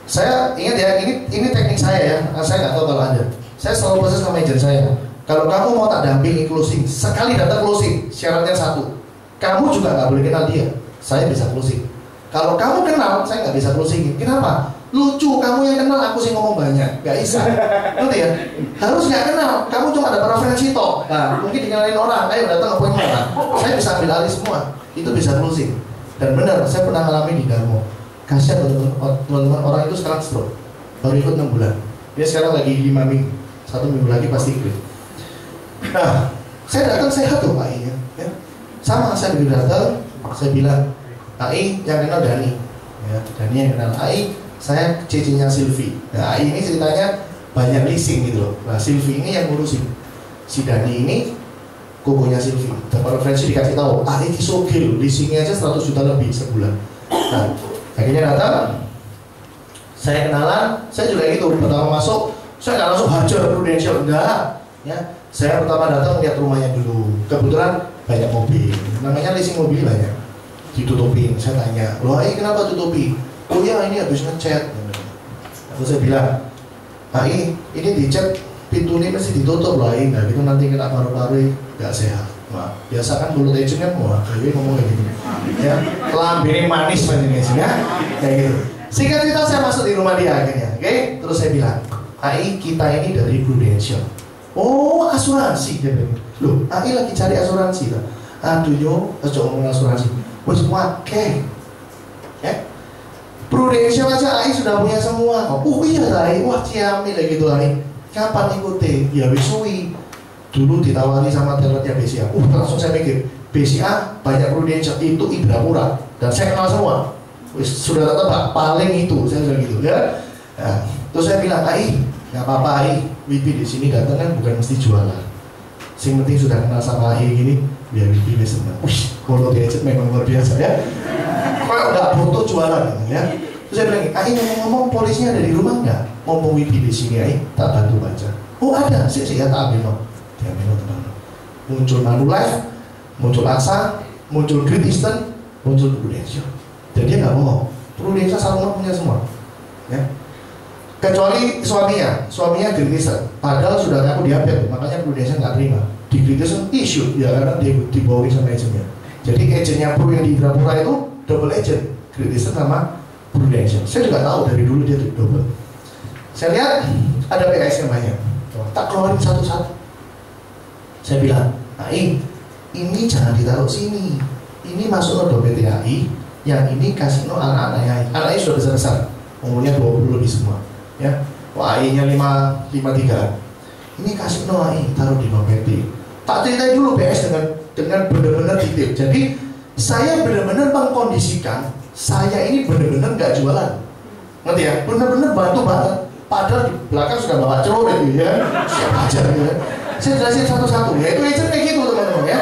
Saya ingat ya, ini teknik saya ya. Saya nggak tahu kalau Anda. Saya selalu proses sama agent saya. Kalau kamu mau tak dampingi closing, sekali datang closing, syaratnya satu, kamu juga nggak boleh kenal dia. Saya bisa closing. Kalau kamu kenal, saya nggak bisa closing. Kenapa? Lucu, kamu yang kenal, aku sih ngomong banyak, nggak bisa. Ngerti ya? Harus nggak kenal, kamu cuma ada preferensi toh. Nah, mungkin dikenalin orang, ayo datang appointment orang. Saya bisa ambil alih semua, itu bisa closing. Dan benar, saya pernah ngalamin di Darmo. Kasihan teman-teman, orang itu sekarang stroke, baru ikut 6 bulan. Dia sekarang lagi 5 minggu, 1 minggu lagi pasti ikut. Nah, saya datang sehat tuh Pak I ya. Sama saya begitu datang, saya bilang, AI yang kenal Dani, ya, Dani yang kenal AI, saya cicinya Silvi. Nah, AI ini ceritanya banyak leasing gitu loh. Nah, Silvi ini yang ngurusin. Si Dani ini kokonya Silvi. Dapat referensi dikasih tahu, AI ini sogil, leasingnya aja 100 juta lebih sebulan. Nah, akhirnya datang, saya kenalan, saya juga gitu. Pertama masuk, saya nggak langsung hajar Prudential, enggak. Ya, saya pertama datang lihat rumahnya dulu. Kebetulan banyak mobil, namanya leasing mobil banyak. Ditutupin, saya tanya, loh AI kenapa tutupi? Oh ya ini habis ngecat. Terus saya bilang, AI ini dicat pintu ini mesti ditutup loh AI, nggak gitu nanti kena paru-paru nggak sehat. Wah, biasa kan mulut agent kan wah, jadi ngomong kayak gitu. Ya, lambene manis macam ini ya, kayak gitu. Singkat cerita saya masuk di rumah dia akhirnya, oke? Terus saya bilang, AI kita ini dari Prudential. Oh asuransi dia bilang. Loh, AI lagi cari asuransi lah. Aduh yo, harus ngomong asuransi. Wes wakai, ya. Prudential aja AI sudah punya semua. Oh iya AI, wah ciamil lagi gitu AI. Kapan ikuti? Ya wisui. Dulu ditawari sama talentnya BCA. Langsung saya mikir, BCA banyak Prudential itu Indrapura dan saya kenal semua. Wis sudah tebak paling itu, saya bilang gitu ya. Nah, terus saya bilang AI, nggak apa-apa AI. Wibi di sini datang kan bukan mesti jualan. Sing penting sudah kenal sama AI gini, biar Wibi senang. Wih, kalau diajak memang luar biasa ya. Kalau nggak butuh jualan ya. Terus saya bilang, AI ngomong-ngomong polisinya ada di rumah nggak? Ngomong Wibi di sini AI, tak bantu baca. Oh ada, saya tak ambil no. Dia ambil no teman. Muncul Manulife, muncul AXA, muncul Great Eastern, muncul Prudential. Dan dia nggak bohong. Prudential sama punya semua. Ya. Kecuali suaminya Great Eastern. Padahal sudah ngaku diambil, makanya Prudential nggak terima. Di Great Eastern issue ya karena dia dibawain sama agentnya. Jadi agentnya Pro yang di Indrapura itu double agent, Great Eastern sama Prudential. Saya juga tahu dari dulu dia double. Saya lihat ada PKS yang banyak, tak keluarin satu-satu. Saya bilang, AI, ini jangan ditaruh sini. Ini masuk ke dompet AI, yang ini kasih no anak-anaknya AI. Anaknya sudah besar-besar, umurnya 20 lebih semua. Ya, AI-nya 53. Ini kasih no AI, taruh di dompet. Tak ceritain dulu PS dengan benar-benar detail. Jadi saya benar-benar mengkondisikan saya ini benar-benar nggak jualan. Ngerti ya? Benar-benar bantu banget. Padahal di belakang sudah bawa celurit gitu ya. Siapa aja gitu ya. Saya jelasin satu-satu. Ya itu agent kayak gitu teman-teman ya.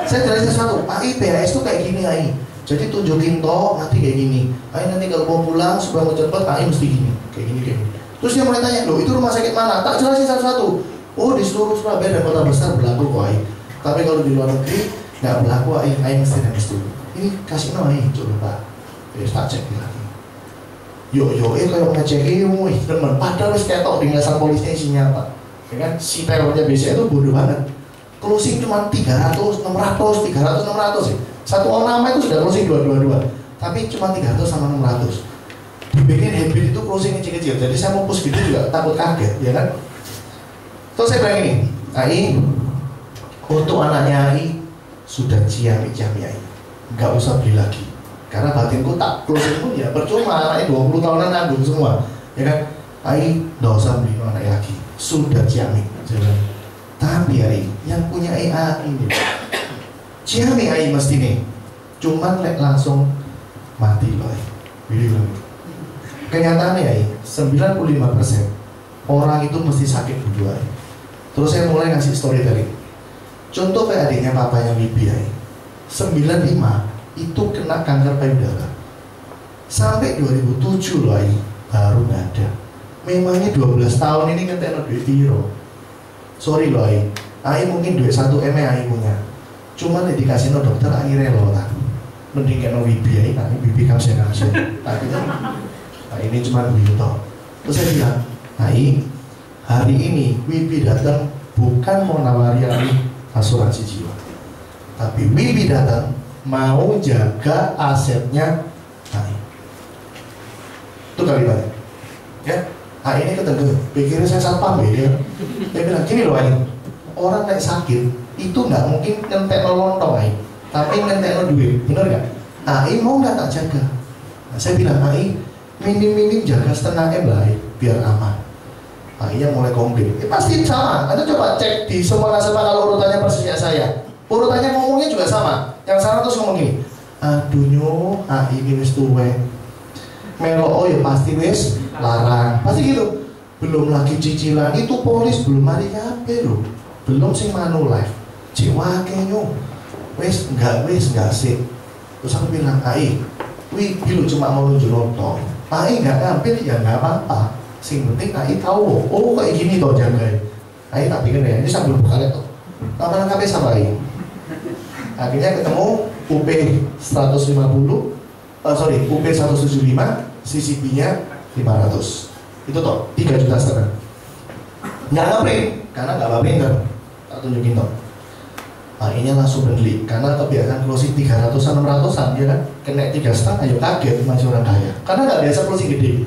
Saya jelasin satu. AI PHS itu kayak gini AI. Jadi tunjukin toh nanti kayak gini. AI nanti kalau mau pulang supaya mau cepat AI mesti gini. Kayak gini kayak gini. Terus dia mulai tanya, loh itu rumah sakit mana? Tak jelasin satu-satu. Oh di seluruh Surabaya dan kota besar berlaku kok AI. Tapi kalau di luar negeri nggak berlaku AI mesti dan mesti. Ini kasih no AI coba Pak. Terus tak cek lagi. Yo kalau ngecek teman. Padahal wis ketok di ngasal polisnya isinya apa? Ya kan si terornya BCA itu bodoh banget. Closing cuma 300, 600, 300, 600 sih. Satu orang nama itu sudah closing 222. Tapi cuma 300 sama 600. Dibikin habit itu closing kecil-kecil. Jadi saya mau push gitu juga takut kaget, ya kan? Terus saya bilang ini, AI untuk anaknya AI sudah ciami-ciami AI, nggak usah beli lagi. Karena batinku tak closing pun ya percuma, anaknya 20 tahunan nanggung semua, ya kan? AI nggak usah beli anak lagi, sudah ciami. Tapi AI yang punya AI ini, ciami AI mesti nih, cuman langsung mati loh AI. Kenyataannya AI 95% orang itu mesti sakit dulu AI. Terus saya mulai ngasih storytelling. Contoh kayak adiknya papanya Wibi AI 95 itu kena kanker payudara. Sampai 2007 loh AI baru nggak ada. Memangnya 12 tahun ini kan tenor duit biro. Sorry loh AI mungkin duit 1 M AI punya. Cuman dikasih no dokter AI rela lah. Mending kena Wibi AI, nanti Wibi kamsen. Tapi Nah ini cuma begitu. Terus saya bilang, hari ini Wibi datang bukan mau nawari asuransi jiwa, tapi Wibi datang mau jaga asetnya AI. Itu kalimatnya. Ya, AI ini ketemu, pikirnya saya satpam ya. Dia bilang gini loh AI, orang naik sakit itu nggak mungkin ngentek lontong AI, tapi ngentek duit, bener nggak? AI mau nggak tak jaga? Nah, saya bilang AI minim jaga setengah M lah biar aman. AI-nya mulai komplain. Pasti sama. Anda coba cek di semua nasabah kalau urutannya persis kayak saya. Urutannya ngomongnya juga sama. Yang sana terus ngomong gini, aduh nyo, AI ini wis tuwe. Melo ya pasti wis larang. Pasti gitu. Belum lagi cicilan itu polis belum mari kabeh lho. Belum sing Manulife. Jiwake nyo. Wis enggak sih. Terus aku bilang, AI, wih, lu cuma mau nunjuk lontong. AI enggak ngambil ya enggak apa-apa. Sing penting AI tahu, oh kayak gini toh jagain. AI tak bikin ya, ini sambil buka laptop. Nama lengkapnya sama AI. Akhirnya ketemu UP 150, UP 175, CCP-nya 500. Itu toh 3,5 juta. Nggak ngeprint, karena nggak bawa printer. Tak tunjukin toh. Akhirnya langsung beli, karena kebiasaan closing 300-an, 600-an, ya kan? Kena 3,5, ayo kaget masih orang kaya. Karena nggak biasa closing gede.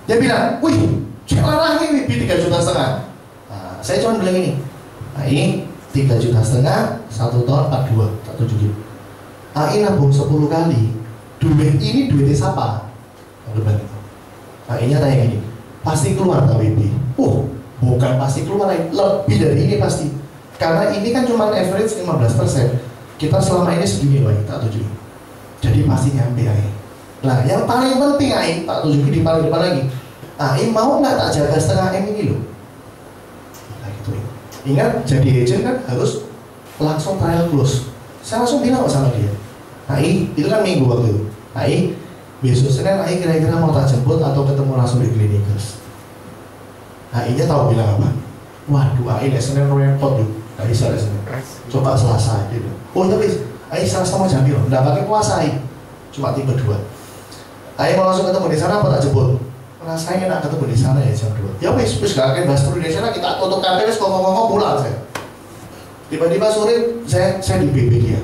Dia bilang, wih, saya larangin Wibi 3,5 juta. Nah, saya cuma bilang ini, AI 3,5 juta, 1 tahun 42, 170. AI nabung 10 kali, duit ini duitnya siapa? AI-nya tanya gini, pasti keluar tak Wibi? Bukan pasti keluar, lebih dari ini pasti. Karena ini kan cuma average 15%. Kita selama ini segini loh, tak tujuh. Jadi pasti nyampe AI. Nah, yang paling penting AI, tak tunjukin di paling depan lagi. AI mau nggak tak jaga setengah M ini loh. Nah gitu. Ingat, jadi agent kan harus langsung trial close. Saya langsung bilang sama dia, AI, itu kan minggu waktu itu. AI, besok Senin AI kira-kira mau tak jemput atau ketemu langsung di klinikers. AI-nya tahu bilang apa? Waduh, AI Senin repot tuh. Nggak bisa Senin. Coba Selasa gitu. Oh tapi AI Selasa mau jam berapa? Nggak pakai puasa AI. Cuma tipe 2. AI mau langsung ketemu di sana apa tak jemput? Rasanya enak ketemu di sana ya jam 2. Ya wis gak akan bahas di sana, kita tutup kantor wis ngomong-ngomong pulang saya. Tiba-tiba sore saya di BB dia.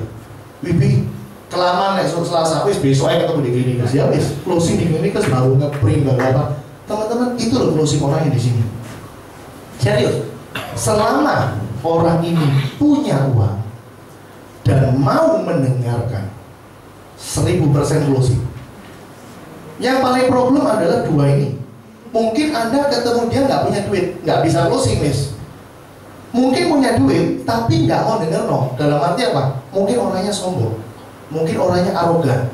Wibi kelamaan nek Selasa wis besok aja ketemu di klinik. Ya wis closing di klinik baru ngeprint apa. Teman-teman itu loh closing orang yang di sini. Serius. Selama orang ini punya uang dan mau mendengarkan 1000% closing. Yang paling problem adalah dua ini. Mungkin Anda ketemu dia nggak punya duit, nggak bisa closing, Miss. Mungkin punya duit, tapi nggak mau denger no. Dalam arti apa? Mungkin orangnya sombong, mungkin orangnya arogan,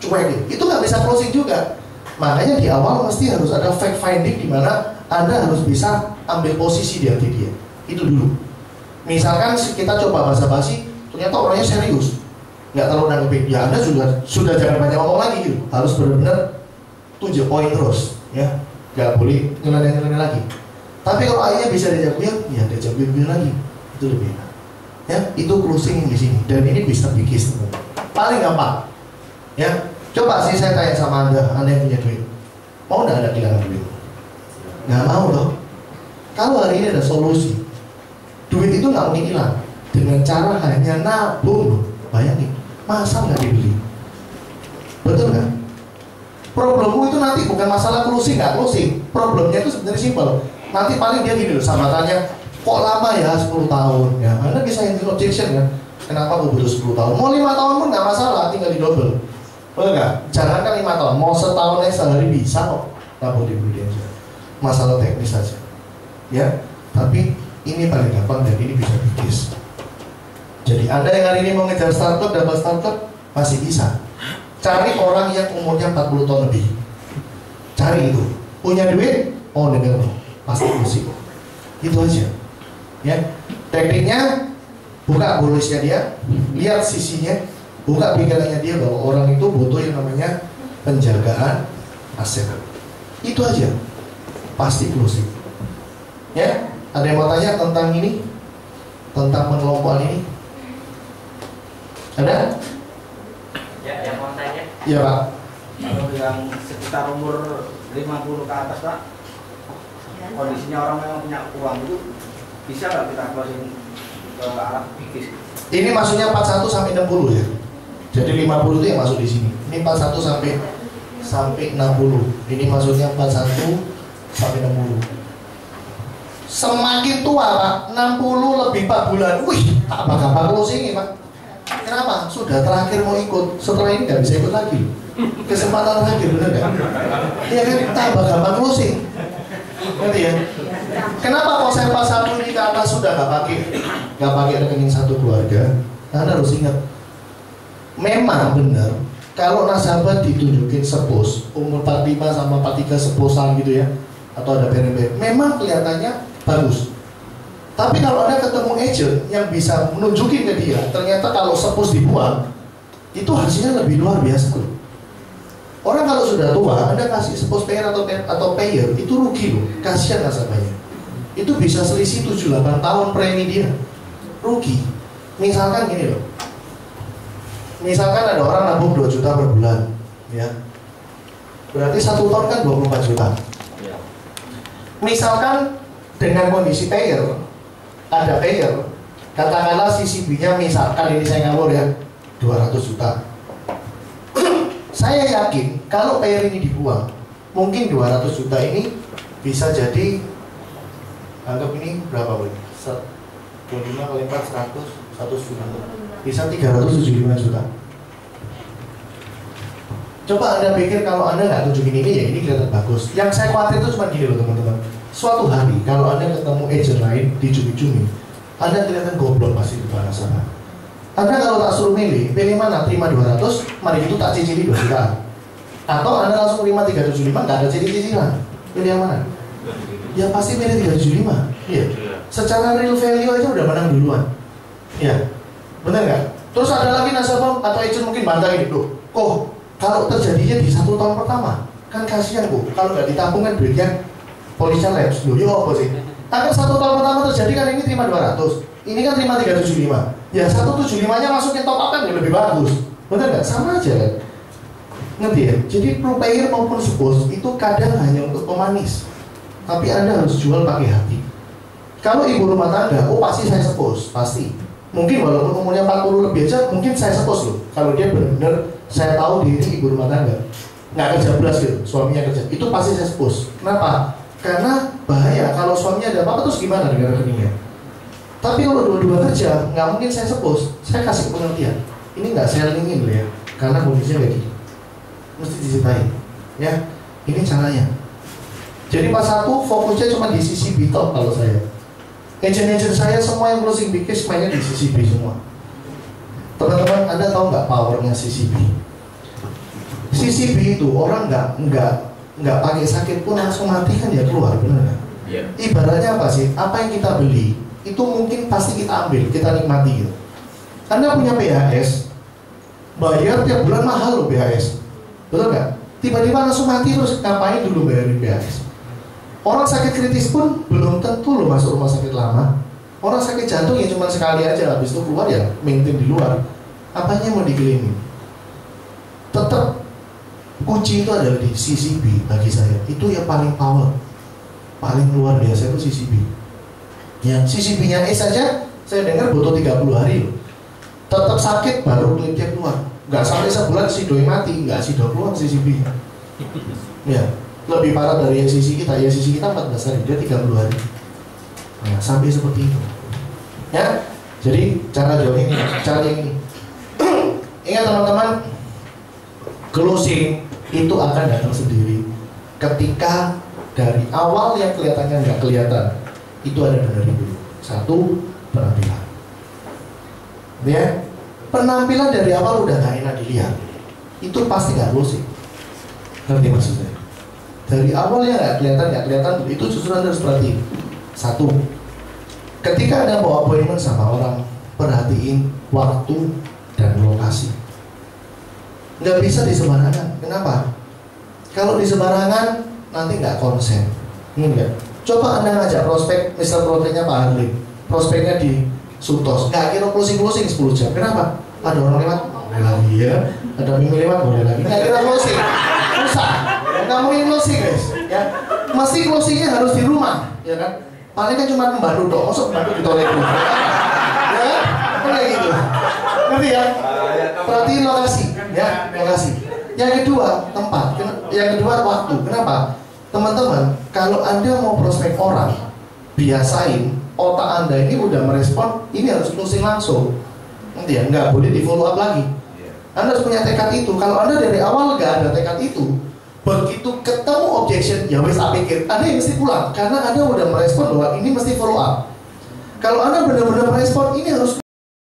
cuek. Itu nggak bisa closing juga. Makanya di awal mesti harus ada fact finding di mana Anda harus bisa ambil posisi di hati dia. Itu dulu. Misalkan kita coba basa-basi, ternyata orangnya serius, nggak terlalu nanggepin. Ya Anda sudah jangan banyak ngomong lagi gitu. Harus benar-benar tunjuk poin terus, ya, nggak boleh ngelaneh-ngelaneh lagi. Tapi kalau ayahnya bisa diajak ya diajak lagi, itu lebih enak. Ya, itu closing di sini. Dan ini bisa bikis teman. Paling gampang, ya. Coba sih saya tanya sama anda yang punya duit, mau nggak ada kehilangan duit? Nggak mau loh. Kalau hari ini ada solusi, duit itu nggak mungkin hilang dengan cara hanya nabung loh. Bayangin, masa nggak dibeli? Betul nggak? Problemmu itu nanti bukan masalah closing nggak closing. Problemnya itu sebenarnya simpel. Nanti paling dia gini loh, sambatannya, kok lama ya 10 tahun? Ya, Anda bisa handle objection kan? Kenapa aku butuh 10 tahun? Mau 5 tahun pun nggak masalah, tinggal di double. Betul nggak? Jangankan 5 tahun, mau setahunnya sehari bisa kok. Nabung di Budi aja. Masalah teknis saja. Ya, tapi ini paling gampang dan ini bisa bikis. Jadi Anda yang hari ini mau ngejar startup, dapat startup, masih bisa. Cari orang yang umurnya 40 tahun lebih. Cari itu. Punya duit, dengar pasti musik. Itu aja. Ya. Tekniknya, buka bolisnya dia, lihat sisinya, buka pikirannya dia bahwa orang itu butuh yang namanya penjagaan aset. Itu aja. Pasti closing. Ya. Ada yang mau tanya tentang ini? Tentang pengelompokan ini? Ada? Ya, yang mau tanya. Iya Pak. Kalau yang sekitar umur 50 ke atas Pak, kondisinya orang memang punya uang itu bisa nggak kita closing ke arah fikih? Ini maksudnya 41 sampai 60 ya. Jadi 50 itu yang masuk di sini. Ini 41 sampai 60. Ini maksudnya 41 sampai 60. Semakin tua Pak, 60 lebih 4 bulan. Wih, tak bakal closing Pak. Kenapa? Sudah terakhir mau ikut. Setelah ini nggak bisa ikut lagi. Kesempatan terakhir, benar nggak? Iya kan, tambah gampang closing. Ngerti ya? Kenapa kok saya pas satu ini ke atas sudah nggak pakai rekening satu keluarga? Anda harus ingat, memang benar kalau nasabah ditunjukin sepos umur 45 sama 43 seposan gitu ya, atau ada BNB, memang kelihatannya bagus. Tapi kalau Anda ketemu agent yang bisa menunjukin ke dia, ternyata kalau sepos dibuang, itu hasilnya lebih luar biasa loh. Orang kalau sudah tua, Anda kasih sepos payer atau payer, itu rugi loh, kasihan nasabahnya. Itu bisa selisih 7-8 tahun premi dia, rugi. Misalkan gini loh, misalkan ada orang nabung 2 juta per bulan, ya, berarti 1 tahun kan 24 juta. Misalkan dengan kondisi payer, ada payer, katakanlah CCB-nya misalkan ini saya ngawur ya, 200 juta. Saya yakin kalau payer ini dibuang, mungkin 200 juta ini bisa jadi, anggap ini berapa boleh? 25 kali 4, 100 juta. Bisa 375 juta. Coba Anda pikir kalau Anda nggak tunjukin ini, ya ini kelihatan bagus. Yang saya khawatir itu cuma gini loh teman-teman. Suatu hari kalau Anda ketemu agent lain di cumi-cumi, Anda kelihatan goblok pasti di depan nasabah. Anda kalau tak suruh pilih mana? Terima 200, mari itu tak cicili 2 juta. Atau Anda langsung terima 375, nggak ada cicilan. Pilih yang mana? Ya pasti pilih 375. Iya. Secara real value aja udah menang duluan. Iya. Benar nggak? Terus ada lagi nasabah atau agent mungkin bantah ini, loh, kok kalau terjadinya di 1 tahun pertama, kan kasihan Bu. Kalau nggak ditabung kan duitnya polisi labs. Loh, ya apa sih? Agar 1 tahun pertama terjadi kan ini terima 200, ini kan terima 375. Ya 175-nya masukin top up kan lebih bagus. Benar nggak? Sama aja kan? Ngerti ya? Jadi pro payer maupun sepos itu kadang hanya untuk pemanis. Tapi Anda harus jual pakai hati. Kalau ibu rumah tangga, oh pasti saya sepos, pasti. Mungkin walaupun umurnya 40 lebih aja, mungkin saya sepos loh. Kalau dia benar-benar saya tahu dia ini ibu rumah tangga, nggak kerja belas gitu, suaminya kerja, itu pasti saya sepos. Kenapa? Karena bahaya kalau suaminya ada apa-apa terus gimana dengan rekeningnya. Tapi kalau dua-dua kerja, nggak mungkin saya sepos. Saya kasih pengertian. Ini nggak saya lingin loh ya, karena kondisinya kayak gini. Mesti diceritain, ya. Ini caranya. Jadi pas satu fokusnya cuma di CCB top kalau saya. Agent-agent saya semua yang closing big case mainnya di CCB semua. Teman-teman, Anda tahu nggak powernya CCB? CCB itu orang nggak pakai sakit pun langsung mati kan ya keluar, benar nggak? Yeah. Ibaratnya apa sih? Apa yang kita beli itu mungkin pasti kita ambil, kita nikmati gitu. Anda punya BHS, bayar tiap bulan mahal loh BHS, betul nggak? Tiba-tiba langsung mati terus ngapain dulu bayarin BHS? Orang sakit kritis pun belum tentu loh masuk rumah sakit lama. Orang sakit jantung ya cuma sekali aja, habis itu keluar ya maintain di luar. Apanya mau diklaim? Tetap kunci itu adalah di CCB bagi saya. Itu yang paling power, paling luar biasa itu CCB. Ya, CCB-nya saja saya dengar butuh 30 hari loh. Tetap sakit baru klaimnya keluar. Nggak sampai sebulan si doi mati, nggak si doi keluar CCB. Ya, lebih parah dari SCC kita. SCC kita 14 hari, dia 30 hari. Nah, sampai seperti itu. Ya, jadi cara jual ini, cara yang ini. Ingat teman-teman, closing itu akan datang sendiri. Ketika dari awal yang kelihatannya nggak kelihatan, itu ada benerin dulu. Satu, penampilan. Ya, penampilan dari awal udah nggak enak dilihat. Itu pasti nggak closing. Ngerti maksudnya? Dari awalnya nggak kelihatan, itu justru Anda harus perhatiin. Satu, ketika Anda bawa appointment sama orang, perhatiin waktu dan lokasi. Nggak bisa di sembarangan. Kenapa? Kalau di sembarangan nanti nggak konsen. Enggak. Coba Anda ngajak prospek, misal prospeknya Pak Harley, prospeknya di Sutos, nggak kira closing 10 jam. Kenapa? Ada orang lewat, boleh lagi ya. Ada minggu lewat, boleh lagi. Nggak kira closing. Terus nggak mungkin closing guys, ya. Mesti closingnya harus di rumah, ya kan? Paling kan cuma membantu dong, masuk membantu di toilet dulu. Ya, kayak gitu. Ngerti ya? Perhatiin lokasi, ya, lokasi. Yang kedua, tempat. Yang kedua, waktu. Kenapa? Teman-teman, kalau Anda mau prospek orang, biasain otak Anda ini udah merespon, ini harus closing langsung. Nanti ya, nggak boleh di follow up lagi. Anda harus punya tekad itu. Kalau Anda dari awal nggak ada tekad itu, begitu ketemu objection, ya wes pikir, Anda yang mesti pulang. Karena Anda udah merespon bahwa ini mesti follow up. Kalau Anda benar-benar merespon, ini harus